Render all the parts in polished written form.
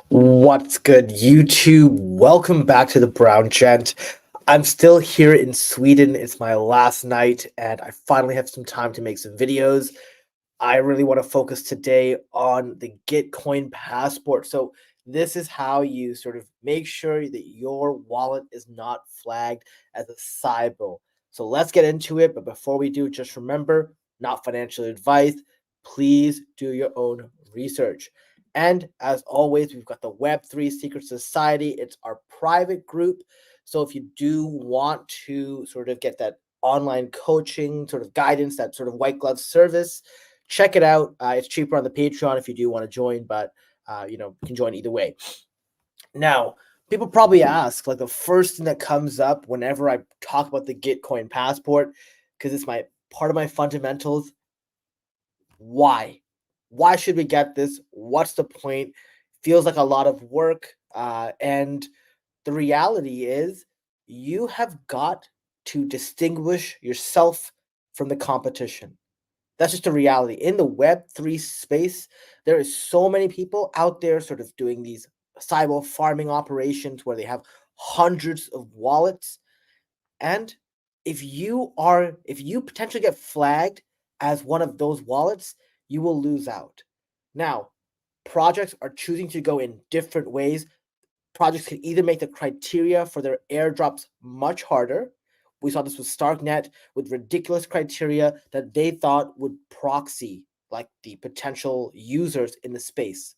What's good, YouTube? Welcome back to the Brown Gent. I'm still here in Sweden. It's my last night, and I finally have some time to make some videos. I really want to focus today on the Gitcoin Passport. So, this is how you sort of make sure that your wallet is not flagged as a Sybil. So, let's get into it. But before we do, just remember, not financial advice. Please do your own research. And as always, we've got the Web3 Secret Society. It's our private group. So if you do want to sort of get that online coaching, sort of guidance, that sort of white glove service, check it out. It's cheaper on the Patreon if you do want to join, but you can join either way. Now, people probably ask, like the first thing that comes up whenever I talk about the Gitcoin Passport, because it's my part of my fundamentals. Why? Why should we get this? What's the point? Feels like a lot of work. And the reality is, you have got to distinguish yourself from the competition. That's just a reality. In the Web3 space, there is so many people out there sort of doing these cyber farming operations where they have hundreds of wallets. And if you potentially get flagged as one of those wallets, you will lose out. Now, projects are choosing to go in different ways. Projects can either make the criteria for their airdrops much harder. We saw this with Starknet with ridiculous criteria that they thought would proxy like the potential users in the space.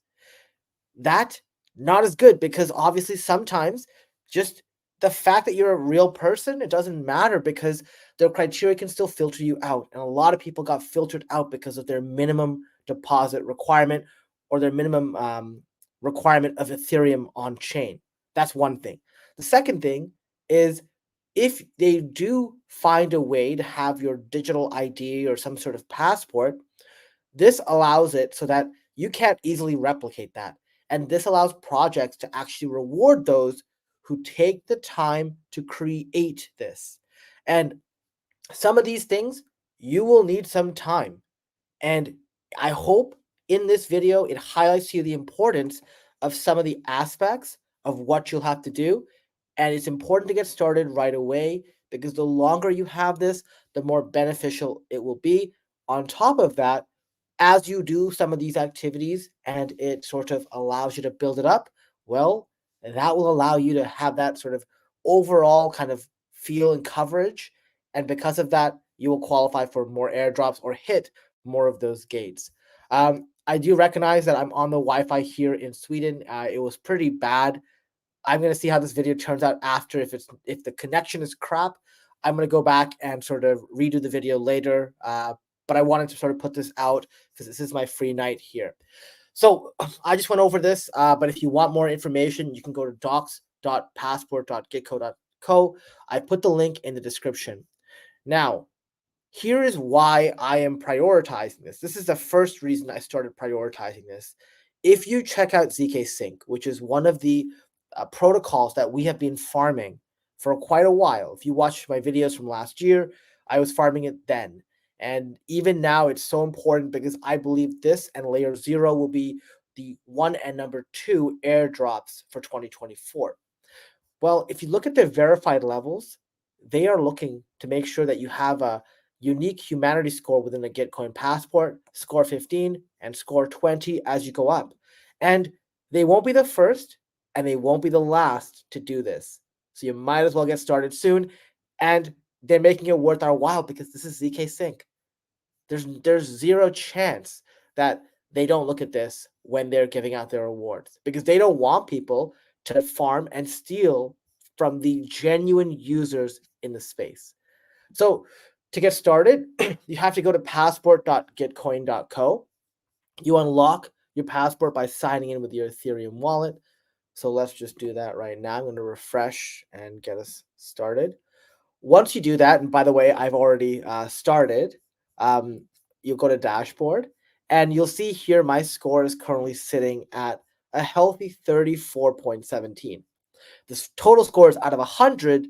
That not as good because obviously sometimes just the fact that you're a real person, it doesn't matter because their criteria can still filter you out. And a lot of people got filtered out because of their minimum deposit requirement or their minimum requirement of Ethereum on chain. That's one thing. The second thing is if they do find a way to have your digital ID or some sort of passport, this allows it so that you can't easily replicate that. And this allows projects to actually reward those who take the time to create this. And some of these things, you will need some time. And I hope in this video, it highlights to you the importance of some of the aspects of what you'll have to do. And it's important to get started right away because the longer you have this, the more beneficial it will be. On top of that, as you do some of these activities and it sort of allows you to build it up, well, that will allow you to have that sort of overall kind of feel and coverage. And because of that, you will qualify for more airdrops or hit more of those gates. I do recognize that I'm on the Wi-Fi here in Sweden. It was pretty bad. I'm gonna see how this video turns out after. If the connection is crap, I'm gonna go back and sort of redo the video later. But I wanted to sort of put this out because this is my free night here. So I just went over this. But if you want more information, you can go to docs.passport.gitco.co. I put the link in the description. Now, here is why I am prioritizing this. This is the first reason I started prioritizing this. If you check out ZK Sync, which is one of the protocols that we have been farming for quite a while. If you watch my videos from last year, I was farming it then. And even now, it's so important because I believe this and layer 0 will be the one and number 2 airdrops for 2024. Well, if you look at the verified levels, they are looking to make sure that you have a unique humanity score within the Gitcoin Passport, score 15 and score 20 as you go up. And they won't be the first and they won't be the last to do this. So you might as well get started soon. And they're making it worth our while because this is ZK Sync. There's zero chance that they don't look at this when they're giving out their awards because they don't want people to farm and steal from the genuine users in the space. So to get started, you have to go to passport.gitcoin.co. You unlock your passport by signing in with your Ethereum wallet. So let's just do that right now. I'm going to refresh and get us started. Once you do that, and by the way, I've already started, you'll go to dashboard and you'll see here my score is currently sitting at a healthy 34.17. This total score is out of 100.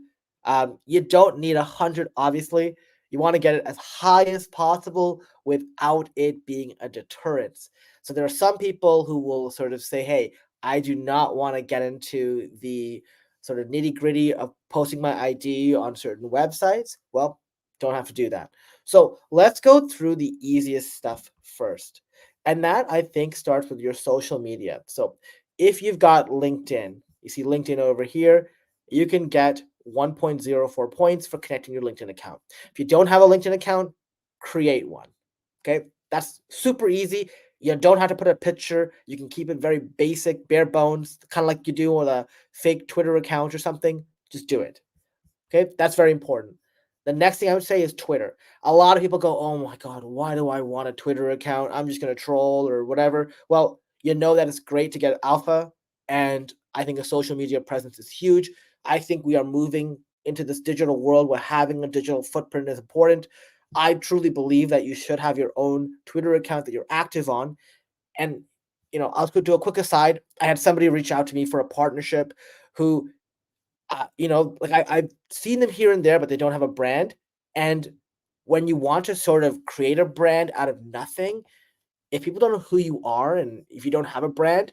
You don't need 100, obviously. You want to get it as high as possible without it being a deterrence. So there are some people who will sort of say, hey, I do not want to get into the sort of nitty gritty of posting my ID on certain websites. Well, don't have to do that. So let's go through the easiest stuff first. And that I think starts with your social media. So if you've got LinkedIn, you see LinkedIn over here, you can get 1.04 points for connecting your LinkedIn account. If you don't have a LinkedIn account, create one. Okay, that's super easy. You don't have to put a picture. You can keep it very basic, bare bones, kind of like you do with a fake Twitter account or something. Just do it. Okay, that's very important. The next thing I would say is Twitter. A lot of people go, "Oh my God, why do I want a Twitter account? I'm just going to troll or whatever." Well, you know that it's great to get alpha, and I think a social media presence is huge. I think we are moving into this digital world where having a digital footprint is important. I truly believe that you should have your own Twitter account that you're active on. And, I'll do a quick aside. I had somebody reach out to me for a partnership who like I've seen them here and there, but they don't have a brand. And when you want to sort of create a brand out of nothing, if people don't know who you are and if you don't have a brand,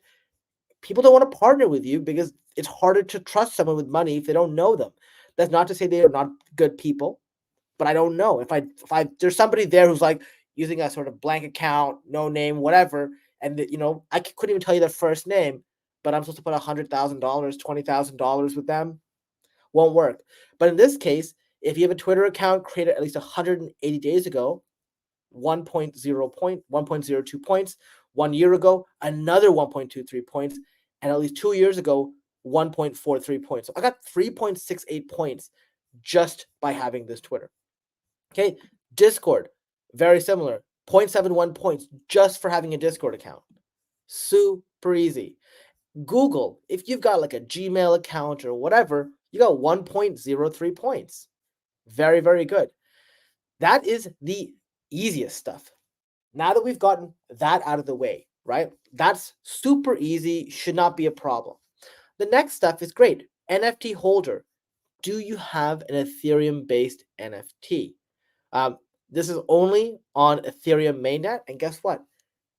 people don't want to partner with you because it's harder to trust someone with money if they don't know them. That's not to say they are not good people, but I don't know if I there's somebody there who's like using a sort of blank account, no name, whatever, and couldn't even tell you their first name, but I'm supposed to put $100,000, $20,000 with them, won't work. But in this case, if you have a Twitter account created at least 180 days ago, 1.02 points. 1 year ago, another 1.23 points. And at least 2 years ago, 1.43 points. So I got 3.68 points just by having this Twitter. Okay. Discord, very similar. 0.71 points just for having a Discord account. Super easy. Google, if you've got like a Gmail account or whatever, you got 1.03 points. Very, very good. That is the easiest stuff. Now that we've gotten that out of the way, right? That's super easy, should not be a problem. The next stuff is great. NFT holder. Do you have an Ethereum based NFT? This is only on Ethereum mainnet. And guess what?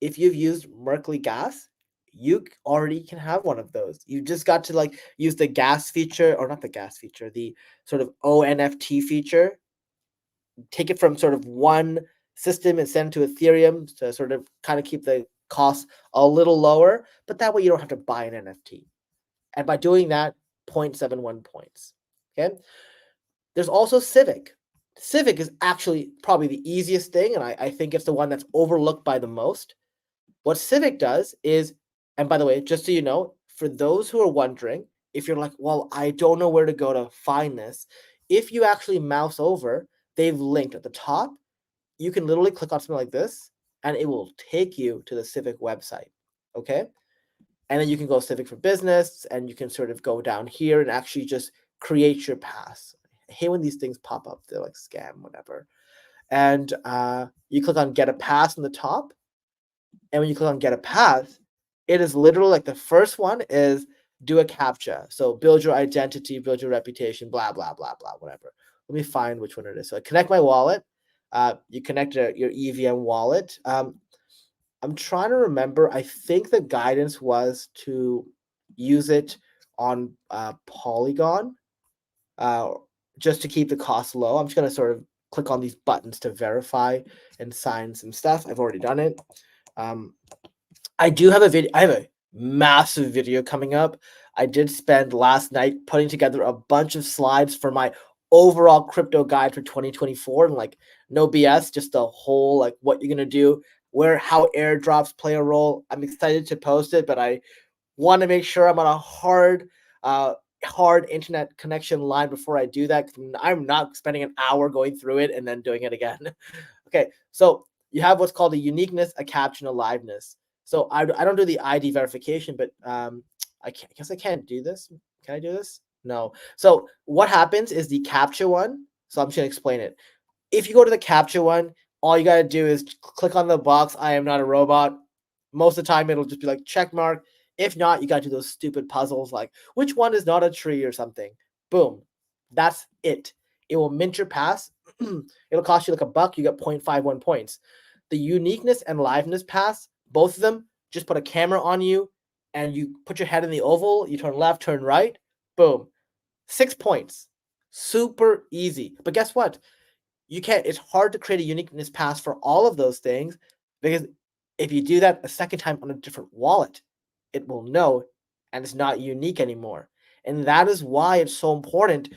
If you've used Merkley Gas, you already can have one of those. You just got to use the gas feature, or not the gas feature, the sort of ONFT feature. Take it from sort of one system and send to Ethereum to sort of kind of keep the costs a little lower. But that way you don't have to buy an NFT. And by doing that, 0.71 points. Okay. There's also Civic. Civic is actually probably the easiest thing, and I think it's the one that's overlooked by the most. What Civic does is, and by the way, just so you know, for those who are wondering, if you're like, well, I don't know where to go to find this, if you actually mouse over, they've linked at the top. You can literally click on something like this, and it will take you to the Civic website. Okay. And then you can go Civic for Business, and you can sort of go down here and actually just create your pass. I hate when these things pop up. They're like scam, whatever. And you click on Get a Pass on the top. And when you click on Get a Pass, it is literally like the first one is do a CAPTCHA. So build your identity, build your reputation, blah, blah, blah, blah, whatever. Let me find which one it is. So I connect my wallet. You connect your EVM wallet. I'm trying to remember. I think the guidance was to use it on Polygon just to keep the cost low. I'm just going to sort of click on these buttons to verify and sign some stuff. I've already done it. I do have a video. I have a massive video coming up. I did spend last night putting together a bunch of slides for my overall crypto guide for 2024, and no BS, just the whole what you're gonna do, how airdrops play a role. I'm excited to post it, but I want to make sure I'm on a hard internet connection line before I do that. I'm not spending an hour going through it and then doing it again. Okay, so you have what's called a uniqueness, a CAPTCHA, and a liveness. So I don't do the ID verification, but I guess I can't do this. Can I do this? No. So what happens is the CAPTCHA one. So I'm just gonna explain it. If you go to the CAPTCHA one, all you gotta do is click on the box. I am not a robot. Most of the time, it'll just be like check mark. If not, you gotta do those stupid puzzles like which one is not a tree or something. Boom. That's it. It will mint your pass. It'll cost you like $1. You get 0.51 points. The uniqueness and liveness pass, both of them, just put a camera on you and you put your head in the oval, you turn left, turn right, boom, 6 points. Super easy. But guess what? You can't, it's hard to create a uniqueness pass for all of those things, because if you do that a second time on a different wallet, it will know and it's not unique anymore. And that is why it's so important,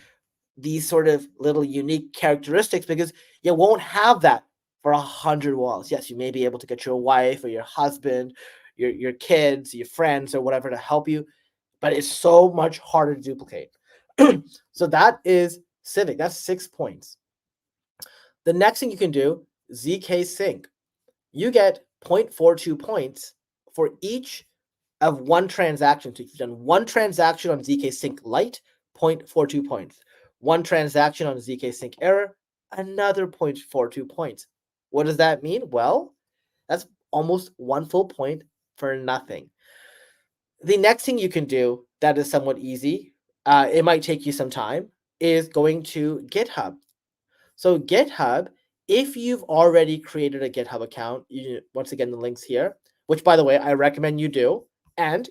these sort of little unique characteristics, because you won't have that for 100 wallets. Yes, you may be able to get your wife or your husband, your kids, your friends, or whatever to help you, but it's so much harder to duplicate. So that is Civic. That's 6 points. The next thing you can do, ZK Sync. You get 0.42 points for each of one transaction. So if you've done one transaction on ZK Sync Lite, 0.42 points. One transaction on ZK Sync Error, another 0.42 points. What does that mean? Well, that's almost 1 full point for nothing. The next thing you can do that is somewhat easy, it might take you some time, is going to GitHub. So GitHub, if you've already created a GitHub account, once again, the link's here, which by the way, I recommend you do, and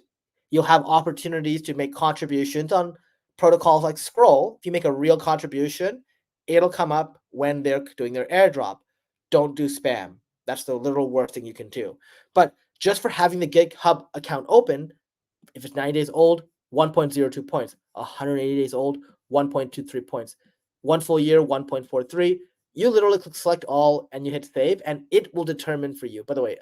you'll have opportunities to make contributions on protocols like Scroll. If you make a real contribution, it'll come up when they're doing their airdrop. Don't do spam. That's the literal worst thing you can do. But just for having the GitHub account open, if it's 90 days old, 1.02 points. 180 days old, 1.23 points. 1 full year, 1.43. You literally click select all and you hit save, and it will determine for you. By the way,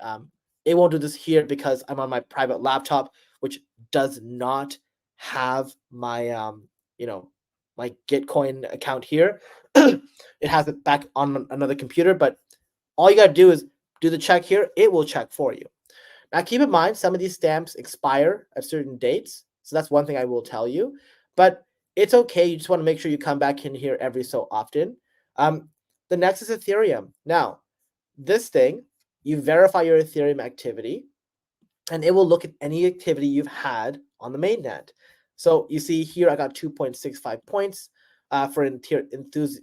it won't do this here because I'm on my private laptop, which does not have my my Gitcoin account here. It has it back on another computer, but all you got to do is do the check here. It will check for you. Now, keep in mind, some of these stamps expire at certain dates. So that's one thing I will tell you. But it's okay. You just want to make sure you come back in here every so often. The next is Ethereum. Now, this thing, you verify your Ethereum activity, and it will look at any activity you've had on the mainnet. So you see here, I got 2.65 points for enthusiast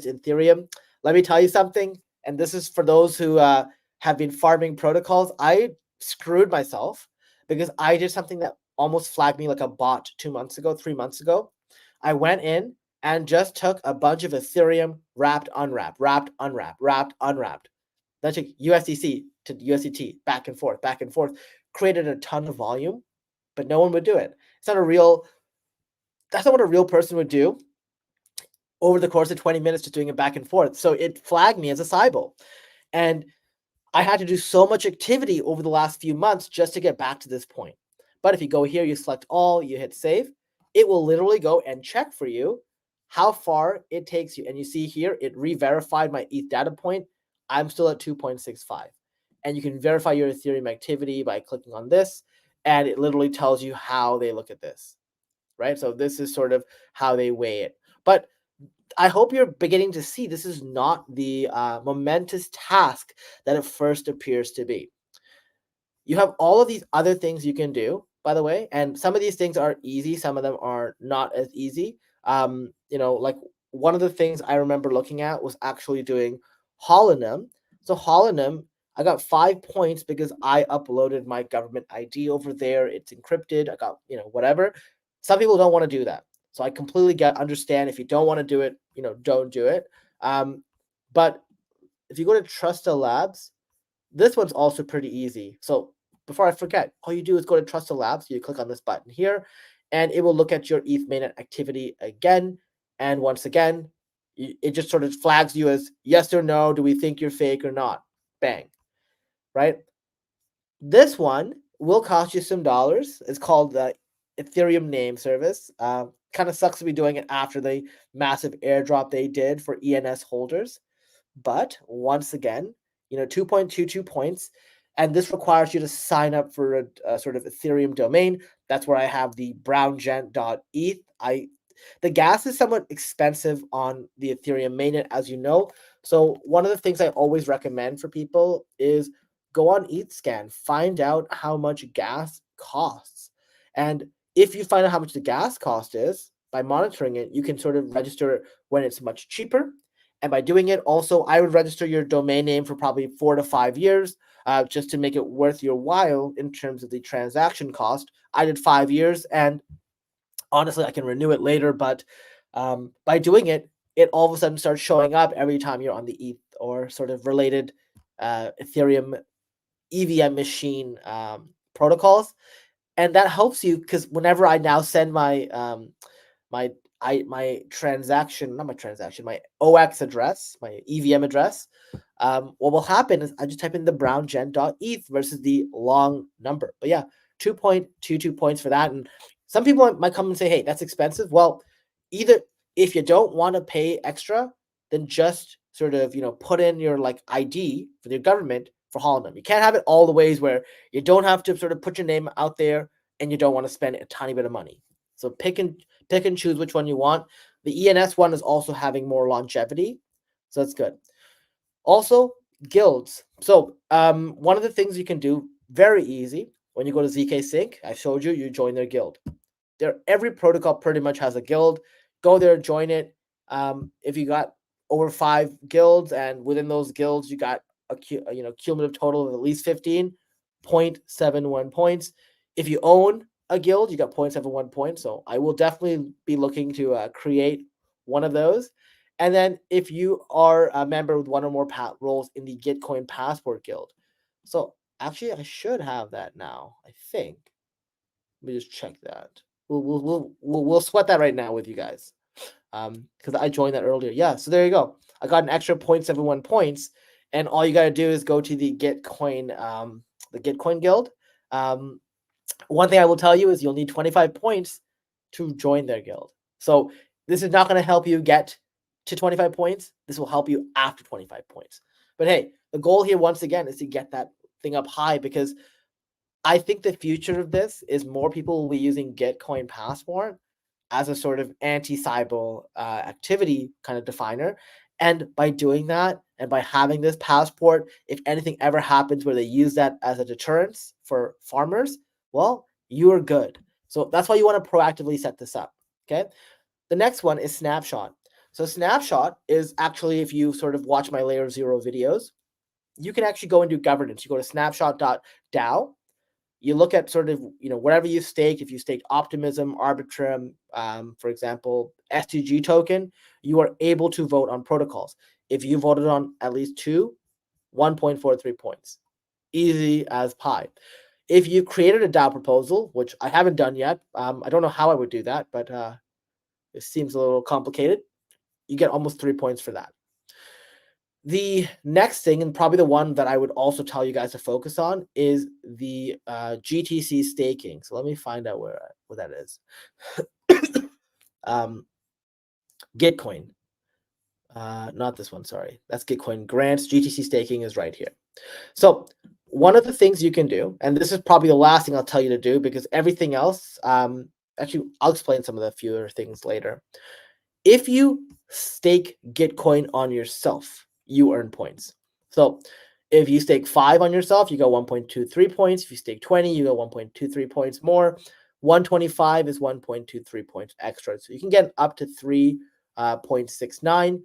Ethereum. Let me tell you something, and this is for those who have been farming protocols. I screwed myself because I did something that almost flagged me like a bot 2 months ago, 3 months ago. I went in and just took a bunch of Ethereum, wrapped, unwrapped, wrapped, unwrapped, wrapped, unwrapped. Then took USDC to USDT, back and forth, created a ton of volume, but no one would do it. That's not what a real person would do over the course of 20 minutes, just doing it back and forth. So it flagged me as a Sybil. And I had to do so much activity over the last few months just to get back to this point. But if you go here, you select all, you hit save, it will literally go and check for you how far it takes you. And you see here, it re-verified my ETH data point. I'm still at 2.65. And you can verify your Ethereum activity by clicking on this, and it literally tells you how they look at this, right? So this is sort of how they weigh it. But I hope you're beginning to see this is not the momentous task that it first appears to be. You have all of these other things you can do, by the way, and some of these things are easy, some of them are not as easy. Like one of the things I remember looking at was actually doing holonym. So holonym, I got 5 points because I uploaded my government ID over there. It's encrypted. I got, whatever. Some people don't want to do that. So I completely understand if you don't want to do it, don't do it. But if you go to Trusta Labs, this one's also pretty easy. So before I forget, all you do is go to Trusta Labs. You click on this button here, and it will look at your ETH mainnet activity again. And once again, it just sort of flags you as yes or no. Do we think you're fake or not? Bang, right? This one will cost you some dollars. It's called the Ethereum name service. Kind of sucks to be doing it after the massive airdrop they did for ENS holders. But once again, 2.22 points. And this requires you to sign up for a sort of Ethereum domain. That's where I have the browngent.eth. The gas is somewhat expensive on the Ethereum mainnet, as you know. So one of the things I always recommend for people is go on ETHScan, find out how much gas costs. And if you find out how much the gas cost is, by monitoring it, you can sort of register when it's much cheaper. And by doing it, also, I would register your domain name for probably 4 to 5 years. just to make it worth your while in terms of the transaction cost. I did 5 years, and honestly, I can renew it later, but by doing it, it all of a sudden starts showing up every time you're on the ETH or sort of related Ethereum EVM machine protocols, and that helps you because whenever I now send my my transaction, not my transaction, my OX address, my EVM address, what will happen is I just type in the browngen.eth versus the long number. But yeah, 2.22 points for that. And some people might come and say, hey, that's expensive. Well, either if you don't want to pay extra, then just sort of, put in your like ID for your government for Holland. You can't have it all the ways where you don't have to sort of put your name out there and you don't want to spend a tiny bit of money. So pick and choose which one you want. The ENS one is also having more longevity, so that's good. Also, guilds. So one of the things you can do very easy when you go to ZK Sync, I showed you, you join their guild. Every protocol pretty much has a guild. Go there, join it. If you got over 5 guilds, and within those guilds you got a cumulative total of at least 15.71 points. If you own a guild, you got 0.71 points. So I will definitely be looking to create one of those. And then if you are a member with one or more roles in the Gitcoin Passport guild. So actually, I should have that now, I think. Let me just check that. We'll sweat that right now with you guys, because I joined that earlier. Yeah, so there you go. I got an extra 0.71 points, and all you got to do is go to the Gitcoin guild. One thing I will tell you is you'll need 25 points to join their guild. So this is not going to help you get to 25 points. This will help you after 25 points. But hey, the goal here once again is to get that thing up high, because I think the future of this is more people will be using Gitcoin Passport as a sort of anti-Sybil activity kind of definer. And by doing that, and by having this passport, if anything ever happens where they use that as a deterrence for farmers, well, you are good. So that's why you want to proactively set this up. Okay. The next one is Snapshot. So Snapshot is actually, if you sort of watch my Layer 0 videos, you can actually go and do governance. You go to snapshot.dao. You look at sort of, whatever you staked. If you staked Optimism, Arbitrum, for example, STG token, you are able to vote on protocols. If you voted on at least 1.43 points. Easy as pie. If you created a DAO proposal, which I haven't done yet, I don't know how I would do that, but it seems a little complicated. You get almost 3 points for that. The next thing, and probably the one that I would also tell you guys to focus on, is the GTC staking. So let me find out where that is. Gitcoin. Not this one, sorry. That's Gitcoin grants. GTC staking is right here. So one of the things you can do, and this is probably the last thing I'll tell you to do, because everything else, actually, I'll explain some of the fewer things later. If you stake Gitcoin on yourself, you earn points. So if you stake 5 on yourself, you got 1.23 points. If you stake 20, you got 1.23 points more. 125 is 1.23 points extra. So you can get up to 3.69.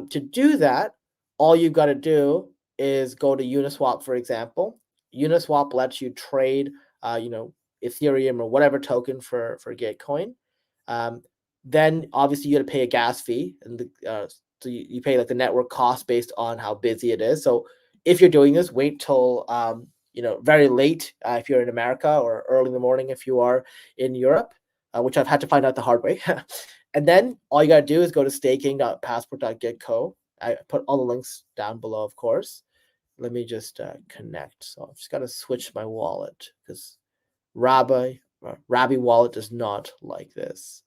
To do that, all you got to do is go to Uniswap, for example. Uniswap lets you trade, Ethereum or whatever token for Gitcoin. Then obviously you got to pay a gas fee, and so you pay like the network cost based on how busy it is. So if you're doing this, wait till very late if you're in America, or early in the morning if you are in Europe, which I've had to find out the hard way. And then all you got to do is go to staking.passport.gitco. I put all the links down below, of course. Let me just connect. So I've just got to switch my wallet, because Rabbi wallet does not like this.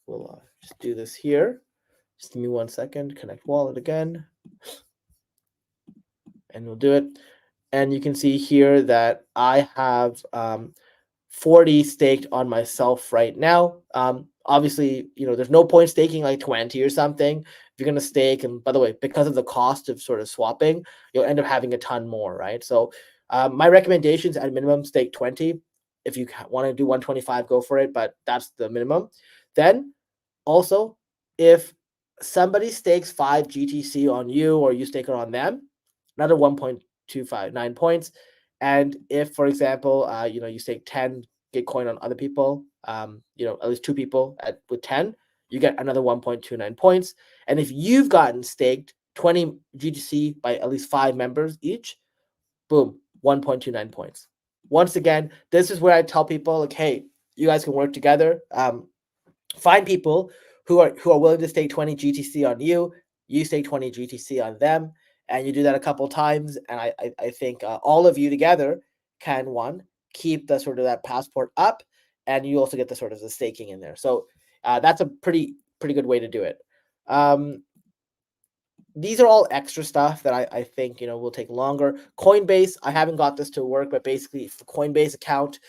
We'll just do this here. Just give me 1 second. Connect wallet again. And we'll do it. And you can see here that I have 40 staked on myself right now. Obviously, there's no point staking like 20 or something. If you're going to stake, and by the way, because of the cost of sort of swapping, you'll end up having a ton more, right? So my recommendations at minimum, stake 20. If you want to do 125, go for it, but that's the minimum. Then also, if somebody stakes 5 GTC on you, or you stake it on them, another 1.259 points. And if, for example, you stake 10 Gitcoin on other people, at least two people with 10, you get another 1.29 points. And if you've gotten staked 20 GTC by at least 5 members each, boom, 1.29 points. Once again, this is where I tell people, like, hey, you guys can work together. Find people who are willing to stake 20 GTC on you. You stake 20 GTC on them, and you do that a couple times. And I think all of you together can keep the sort of that passport up, and you also get the sort of the staking in there. So that's a pretty good way to do it. These are all extra stuff that I think will take longer. Coinbase, I haven't got this to work, but basically, for Coinbase account,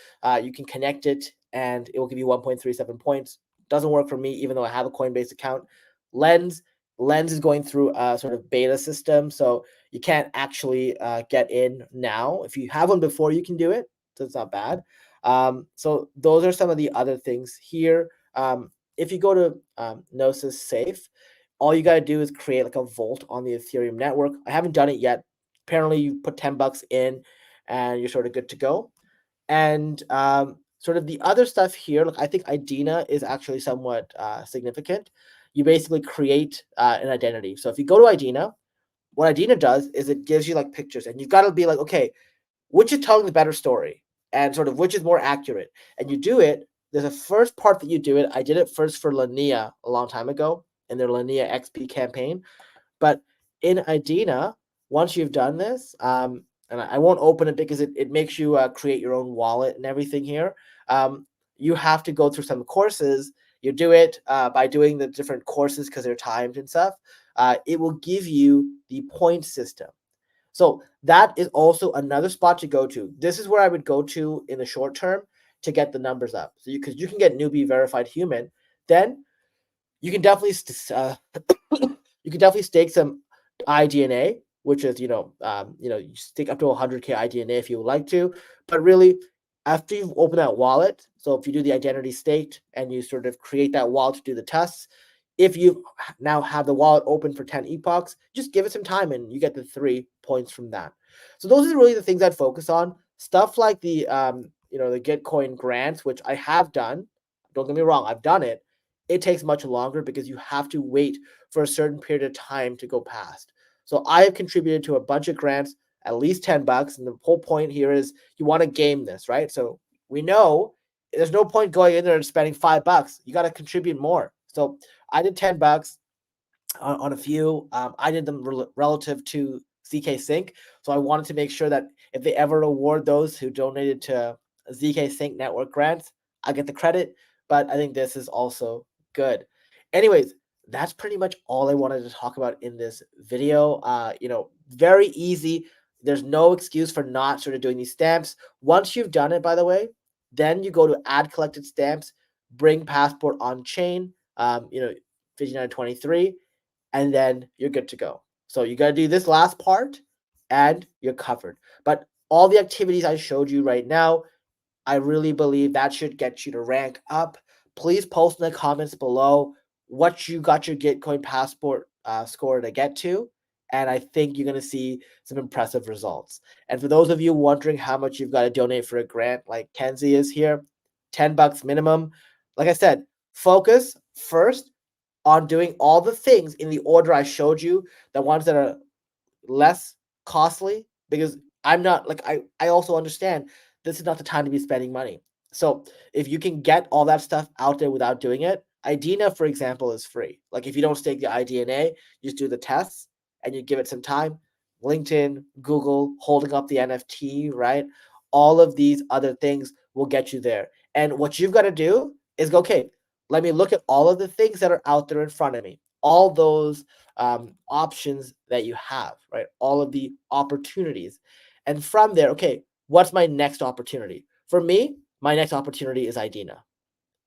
you can connect it and it will give you 1.37 points. Doesn't work for me, even though I have a Coinbase account. Lens is going through a sort of beta system, so you can't actually get in now. If you have one before, you can do it, so it's not bad. So those are some of the other things here. If you go to Gnosis Safe, all you got to do is create like a vault on the Ethereum network. I haven't done it yet. Apparently, you put $10 in and you're sort of good to go. And sort of the other stuff here, like I think IDENA is actually somewhat significant. You basically create an identity. So if you go to IDENA, what IDENA does is it gives you like pictures, and you've got to be like, okay, which is telling the better story and sort of which is more accurate. And you do it. There's a first part that you do it. I did it first for Linea a long time ago in their Linea XP campaign. But in IDENA, once you've done this, and I won't open it because it makes you create your own wallet and everything here. You have to go through some courses. You do it by doing the different courses because they're timed and stuff. It will give you the point system. So that is also another spot to go to. This is where I would go to in the short term to get the numbers up. So because you can get newbie verified human, then you can definitely stake some iDNA, which is you stake up to 100K iDNA if you would like to. But really, after you've opened that wallet, so if you do the identity staked and you sort of create that wallet to do the tests, if you now have the wallet open for 10 epochs, just give it some time and you get the 3 points from that. So those are really the things I'd focus on. Stuff like the the Gitcoin grants, which I have done. Don't get me wrong, I've done it. It takes much longer because you have to wait for a certain period of time to go past. So I have contributed to a bunch of grants, at least $10. And the whole point here is you want to game this, right? So we know there's no point going in there and spending $5. You got to contribute more. So I did $10 on a few. I did them relative to ZK Sync. So I wanted to make sure that if they ever award those who donated to ZK Sync network grants, I get the credit. But I think this is also good. Anyways, that's pretty much all I wanted to talk about in this video. Very easy. There's no excuse for not sort of doing these stamps. Once you've done it, by the way, then you go to add collected stamps, bring passport on chain, 5923, and then you're good to go. So you got to do this last part and you're covered. But all the activities I showed you right now, I really believe that should get you to rank up. Please post in the comments below what you got your Gitcoin Passport score to get to. And I think you're going to see some impressive results. And for those of you wondering how much you've got to donate for a grant, like Kenzie is here, $10 minimum. Like I said, focus first on doing all the things in the order I showed you, the ones that are less costly, because I'm not like I also understand this is not the time to be spending money. So if you can get all that stuff out there without doing it, IDENA, for example, is free. Like if you don't stake the iDNA, you just do the tests and you give it some time. LinkedIn, Google, holding up the NFT, right? All of these other things will get you there. And what you've got to do is go, okay, let me look at all of the things that are out there in front of me, all those options that you have, right? All of the opportunities. And from there, okay, what's my next opportunity? For me, my next opportunity is IDENA,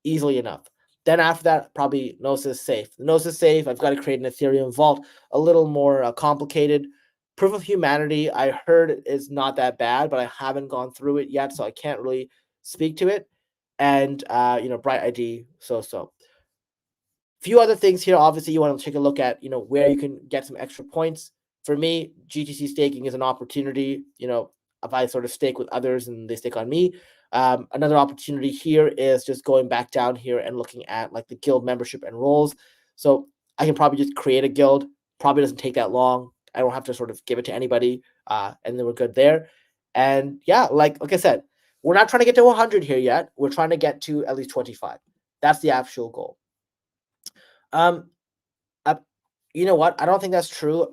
easily enough. Then after that, probably Gnosis Safe. Gnosis Safe, I've got to create an Ethereum vault, a little more complicated. Proof of Humanity, I heard is not that bad, but I haven't gone through it yet, so I can't really speak to it. And Bright ID, so. Few other things here. Obviously, you want to take a look at where you can get some extra points. for me, GTC staking is an opportunity. If I sort of stake with others and they stake on me. Another opportunity here is just going back down here and looking at like the guild membership and roles. So I can probably just create a guild. Probably doesn't take that long. I don't have to sort of give it to anybody, and then we're good there. And yeah, like I said, we're not trying to get to 100 here yet. We're trying to get to at least 25. That's the actual goal. Um, you know what? I don't think that's true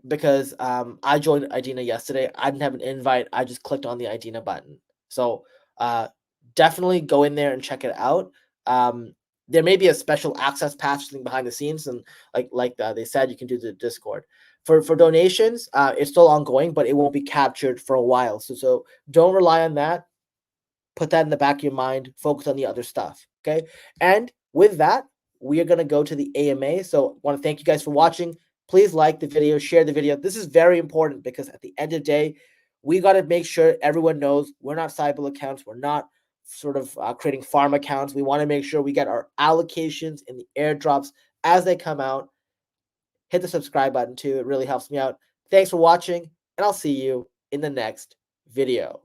because I joined IDENA yesterday. I didn't have an invite. I just clicked on the IDENA button. So definitely go in there and check it out. There may be a special access patch thing behind the scenes, and like they said, you can do the Discord. For donations, it's still ongoing, but it won't be captured for a while. So don't rely on that. Put that in the back of your mind. Focus on the other stuff. Okay. And with that, we are going to go to the AMA. So I want to thank you guys for watching. Please like the video, share the video. This is very important because at the end of the day, we got to make sure everyone knows we're not Sybil accounts. We're not sort of creating farm accounts. We want to make sure we get our allocations in the airdrops as they come out. Hit the subscribe button too. It really helps me out. Thanks for watching, and I'll see you in the next video.